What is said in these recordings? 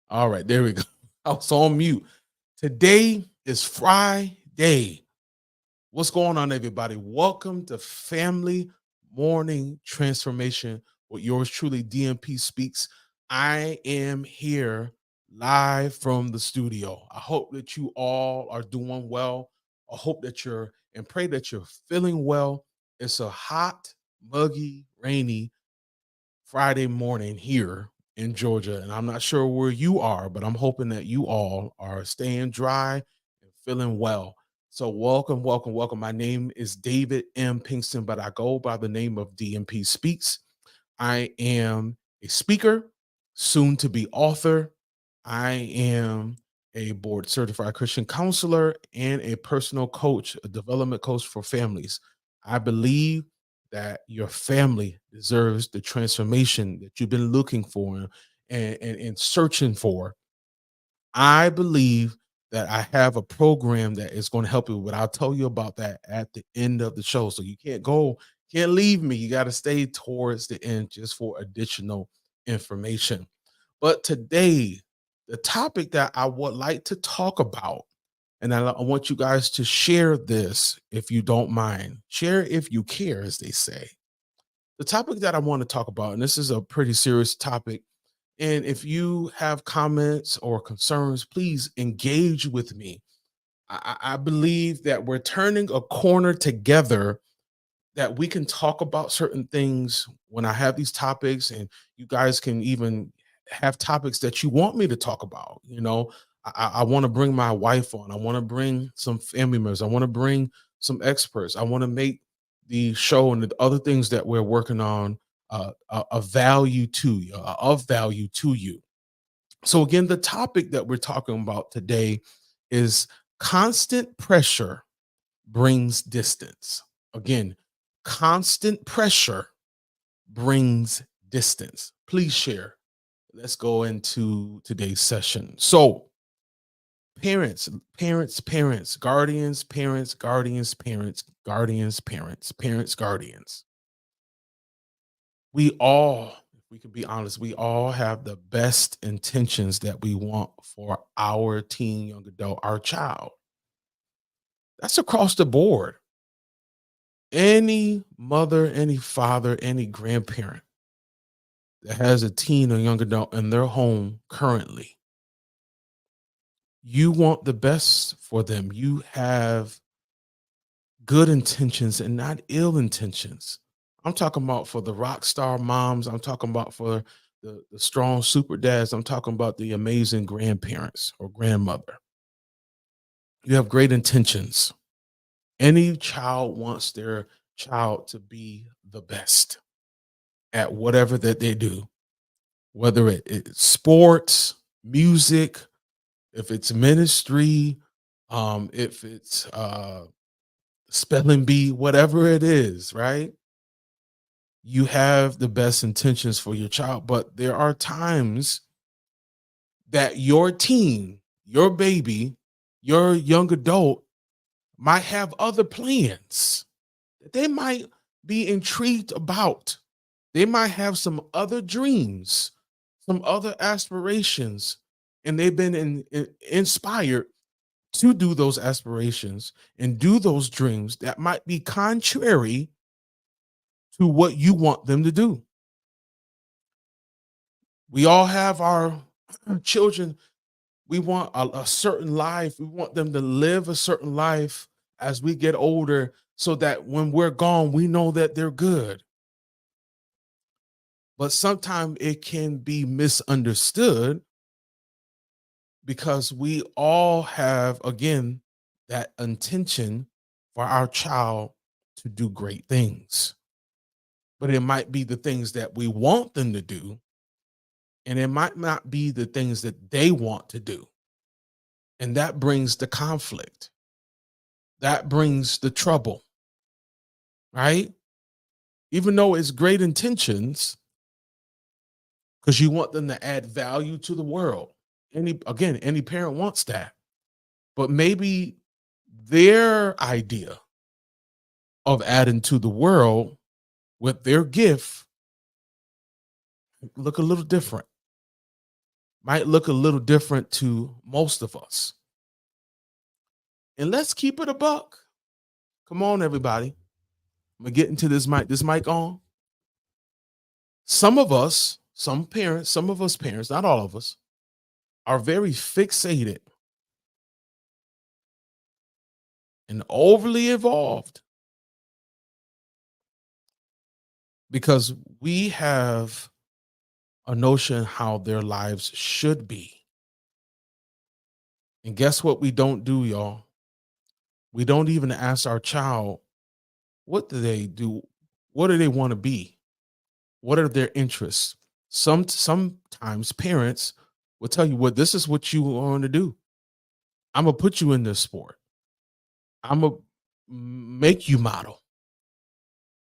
All right, there we go. I was on mute. Today is Friday. What's going on, everybody? Welcome to Family Morning Transformation with yours truly, DMP Speaks. I am here live from the studio. I hope that you all are doing well. I hope that you're and pray that you're feeling well. It's a hot, muggy, rainy Friday morning here in Georgia. And I'm not sure where you are, but I'm hoping that you all are staying dry and feeling well. So, welcome, welcome, welcome. My name is David M. Pinkston, but I go by the name of DMP Speaks. I am a speaker, soon to be author. I am a board certified Christian counselor and a personal coach, a development coach for families. I believe that your family deserves the transformation that you've been looking for and searching for. I believe that I have a program that is going to help you, but I'll tell you about that at the end of the show. So you can't leave me. You got to stay towards the end just for additional information. But today, the topic that I would like to talk about, and I want you guys to share this if you don't mind. Share if you care, as they say. The topic that I want to talk about, and this is a pretty serious topic, and if you have comments or concerns, please engage with me. I believe that we're turning a corner together, that we can talk about certain things when I have these topics, and you guys can even have topics that you want me to talk about. I want to bring my wife on. I want to bring some family members. I want to bring some experts. I want to make the show and the other things that we're working on a value to you, of value to you. So again, the topic that we're talking about today is constant pressure brings distance. Again, constant pressure brings distance. Please share. Let's go into today's session. So, parents, guardians. We all, if we can be honest, we all have the best intentions that we want for our teen, young adult, our child. That's across the board. Any mother, any father, any grandparent that has a teen or young adult in their home currently, you want the best for them. You have good intentions and not ill intentions. I'm talking about for the rock star moms. I'm talking about for the strong super dads. I'm talking about the amazing grandparents or grandmother. You have great intentions. Any child wants their child to be the best at whatever that they do, whether it's sports, music, if it's ministry, if it's spelling bee, whatever it is, right? You have the best intentions for your child, but there are times that your teen, your baby, your young adult might have other plans that they might be intrigued about. They might have some other dreams, some other aspirations, and they've been inspired to do those aspirations and do those dreams that might be contrary to what you want them to do. We all have our children. We want a certain life. We want them to live a certain life as we get older, so that when we're gone, we know that they're good. But sometimes it can be misunderstood, because we all have, again, that intention for our child to do great things. But it might be the things that we want them to do, and it might not be the things that they want to do. And that brings the conflict. That brings the trouble, right? Even though it's great intentions, because you want them to add value to the world. Any parent wants that. But maybe their idea of adding to the world with their gift look a little different. might look a little different to most of us. And let's keep it a buck. Come on, everybody. I'm gonna get into this mic. This mic on. Some of us, some of us parents, not all of us, are very fixated and overly involved because we have a notion how their lives should be. And guess what we don't do, y'all? We don't even ask our child, what do they do? What do they want to be? What are their interests? Sometimes parents will tell you, well, this is what you want to do. I'm gonna put you in this sport. I'm gonna make you model.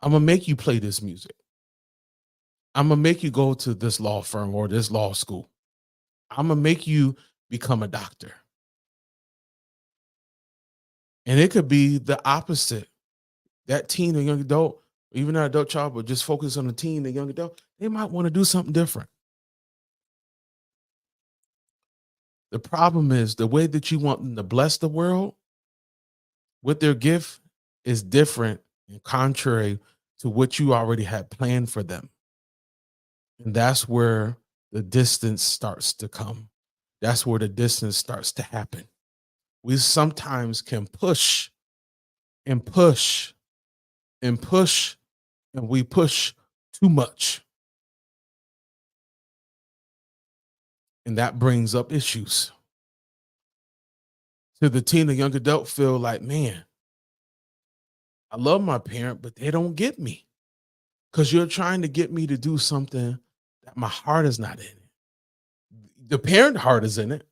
I'm gonna make you play this music. I'm gonna make you go to this law firm or this law school. I'm gonna make you become a doctor. And it could be the opposite. That teen or young adult, even an adult child, but just focus on the teen, the young adult, they might want to do something different. The problem is the way that you want them to bless the world with their gift is different and contrary to what you already had planned for them. And that's where the distance starts to come. That's where the distance starts to happen. We sometimes can push and push and push, and we push too much. And that brings up issues. So the teen or young adult feel like, man, I love my parent, but they don't get me because you're trying to get me to do something that my heart is not in it. The parent heart is in it,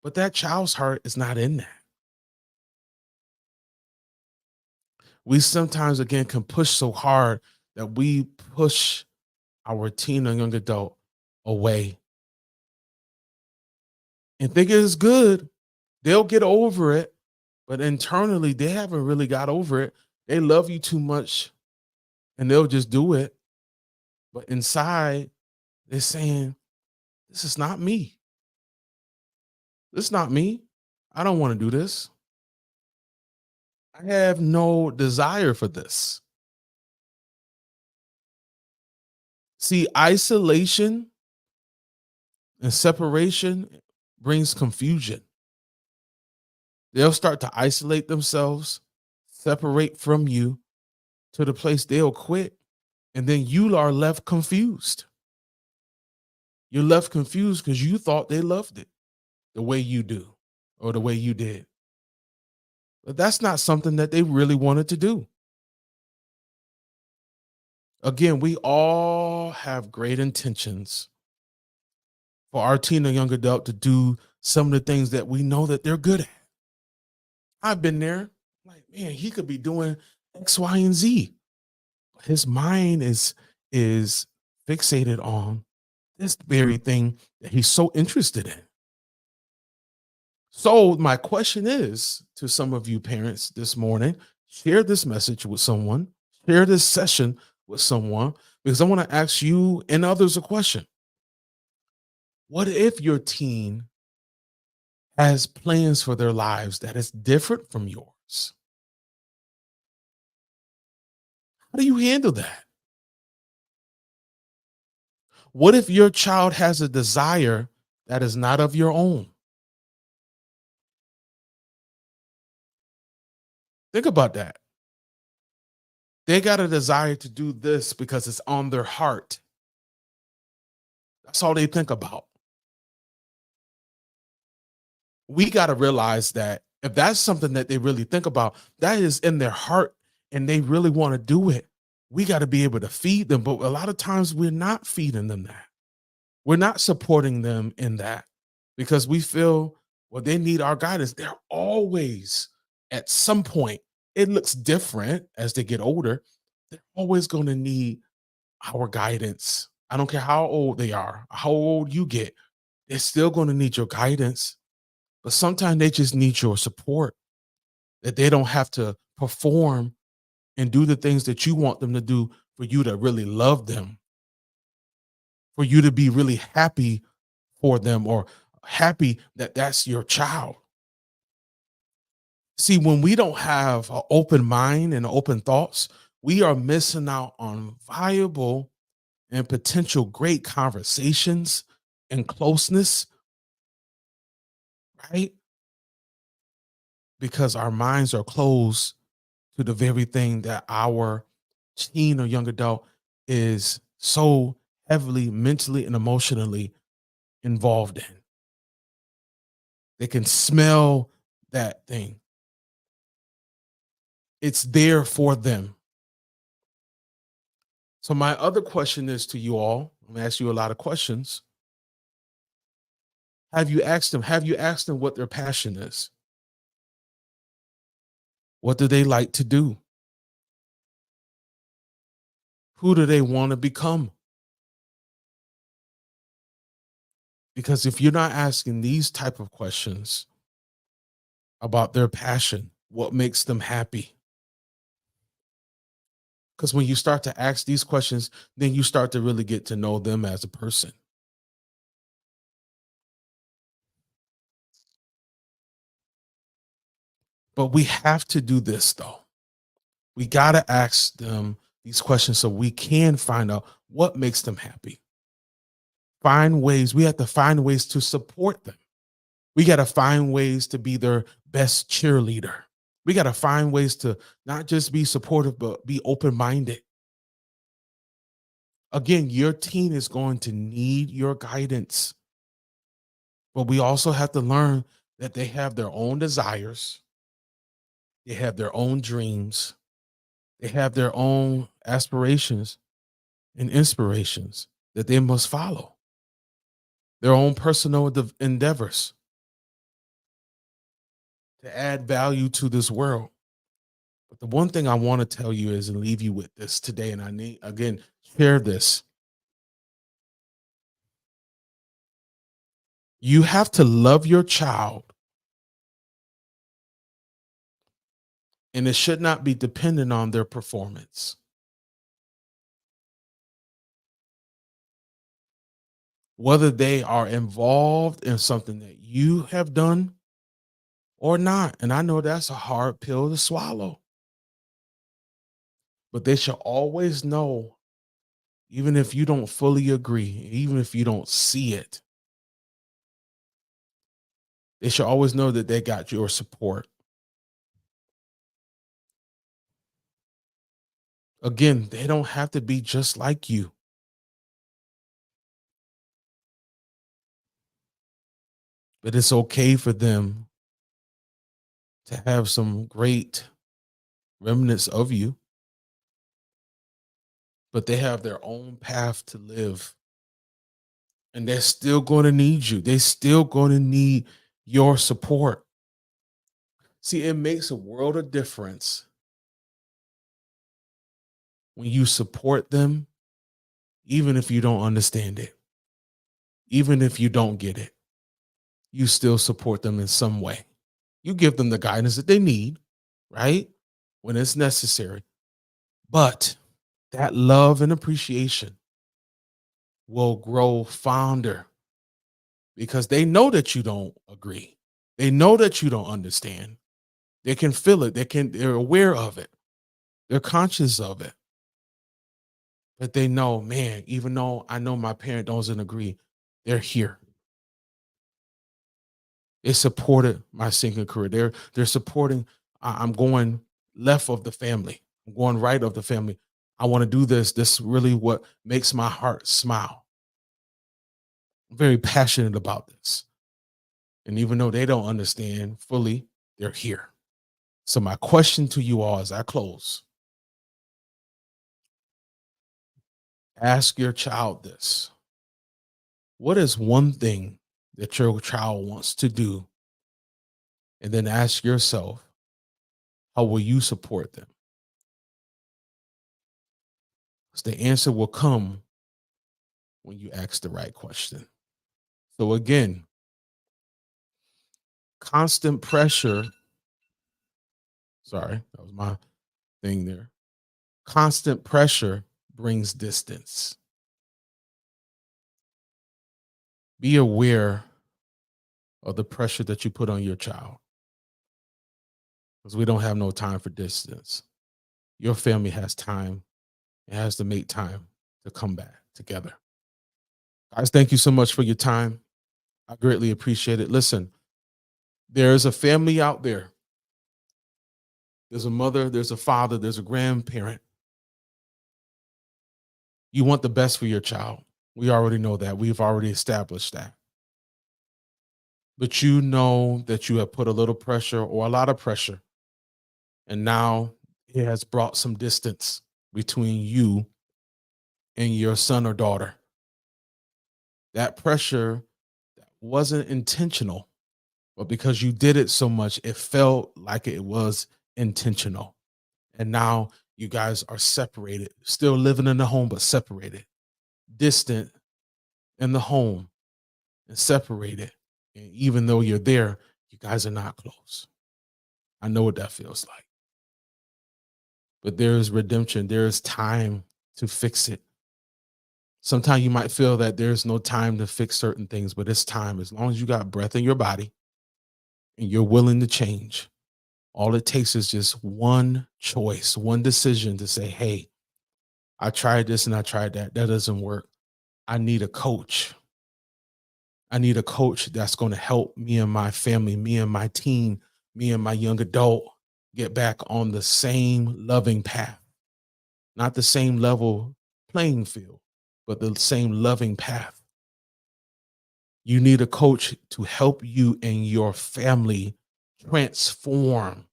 but that child's heart is not in that. We sometimes, again, can push so hard that we push our teen or young adult away and think it is good. They'll get over it, but internally, they haven't really got over it. They love you too much and they'll just do it. But inside, they're saying, this is not me. This is not me. I don't want to do this. I have no desire for this. See, isolation and separation brings confusion. They'll start to isolate themselves, separate from you to the place they'll quit. And then you are left confused. You're left confused because you thought they loved it the way you do or the way you did. But that's not something that they really wanted to do. Again, we all have great intentions for our teen or young adult to do some of the things that we know that they're good at. I've been there. Like, man, he could be doing X, Y, and Z. His mind is fixated on this very thing that he's so interested in. So my question is to some of you parents this morning, share this message with someone, share this session with someone, because I want to ask you and others a question. What if your teen has plans for their lives that is different from yours? How do you handle that? What if your child has a desire that is not of your own? Think about that. They got a desire to do this because it's on their heart. That's all they think about. We got to realize that if that's something that they really think about, that is in their heart and they really want to do it, we got to be able to feed them. But a lot of times we're not feeding them that. We're not supporting them in that because we feel, well, they need our guidance. They're always at some point, it looks different as they get older. They're always going to need our guidance. I don't care how old they are, how old you get, they're still going to need your guidance. But sometimes they just need your support, that they don't have to perform and do the things that you want them to do for you to really love them, for you to be really happy for them or happy that that's your child. See, when we don't have an open mind and open thoughts, we are missing out on valuable and potential great conversations and closeness, right? Because our minds are closed to the very thing that our teen or young adult is so heavily mentally and emotionally involved in. They can smell that thing. It's there for them. So my other question is to you all. I'm gonna ask you a lot of questions. Have you asked them what their passion is? What do they like to do? Who do they want to become? Because if you're not asking these type of questions about their passion, what makes them happy? Because when you start to ask these questions, then you start to really get to know them as a person. But we have to do this though. We got to ask them these questions so we can find out what makes them happy. Find ways, we have to find ways to support them. We got to find ways to be their best cheerleader. We got to find ways to not just be supportive, but be open minded. Again, your teen is going to need your guidance, but we also have to learn that they have their own desires, they have their own dreams, they have their own aspirations and inspirations that they must follow, their own personal endeavors to add value to this world. But the one thing I want to tell you is and leave you with this today, and I need again share this. You have to love your child, and it should not be dependent on their performance. Whether they are involved in something that you have done or not. And I know that's a hard pill to swallow, but they should always know, even if you don't fully agree, even if you don't see it, they should always know that they got your support. Again, they don't have to be just like you, but it's okay for them to have some great remnants of you, but they have their own path to live. And they're still going to need you. They're still going to need your support. See, it makes a world of difference when you support them, even if you don't understand it, even if you don't get it, you still support them in some way. You give them the guidance that they need, right? When it's necessary. But that love and appreciation will grow fonder because they know that you don't agree. They know that you don't understand. They can feel it. They're aware of it. They're conscious of it. But they know, man, even though I know my parent doesn't agree, they're here. They supported my singing career. They're supporting. I'm going left of the family. I'm going right of the family. I want to do this. This is really what makes my heart smile. I'm very passionate about this. And even though they don't understand fully, they're here. So my question to you all as I close, ask your child this. What is one thing that your child wants to do? And then ask yourself, how will you support them? Because the answer will come when you ask the right question. So again, constant pressure. Sorry, that was my thing there. Constant pressure brings distance. Be aware of the pressure that you put on your child, because we don't have no time for distance. Your family has time. It has to make time to come back together. Guys, thank you so much for your time. I greatly appreciate it. Listen, there's a family out there. There's a mother, there's a father, there's a grandparent. You want the best for your child. We already know that. We've already established that. But you know that you have put a little pressure or a lot of pressure, and now it has brought some distance between you and your son or daughter. That pressure wasn't intentional, but because you did it so much, it felt like it was intentional. And now you guys are separated, still living in the home, but separated, distant in the home and separated. And even though you're there, you guys are not close. I know what that feels like. But there is redemption. There is time to fix it. Sometimes you might feel that there's no time to fix certain things, but it's time. As long as you got breath in your body and you're willing to change, all it takes is just one choice, one decision to say, hey, I tried this and I tried that. That doesn't work. I need a coach. I need a coach that's going to help me and my family, me and my teen, me and my young adult get back on the same loving path, not the same level playing field, but the same loving path. You need a coach to help you and your family transform.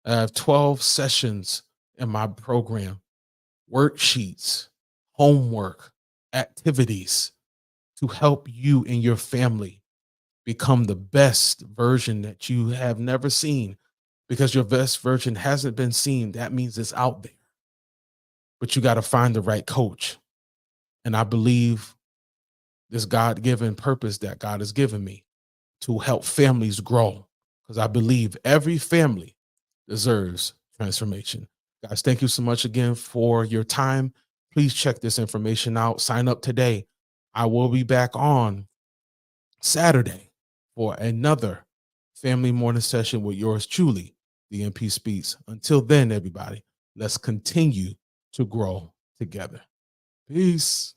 I have 12 sessions in my program, worksheets, homework, activities to help you and your family become the best version that you have never seen, because your best version hasn't been seen. That means it's out there, but you got to find the right coach. And I believe this God-given purpose that God has given me to help families grow, because I believe every family deserves transformation. Guys, thank you so much again for your time. Please check this information out. Sign up today. I will be back on Saturday for another family morning session with yours truly, DMP Speaks. Until then, everybody, let's continue to grow together. Peace.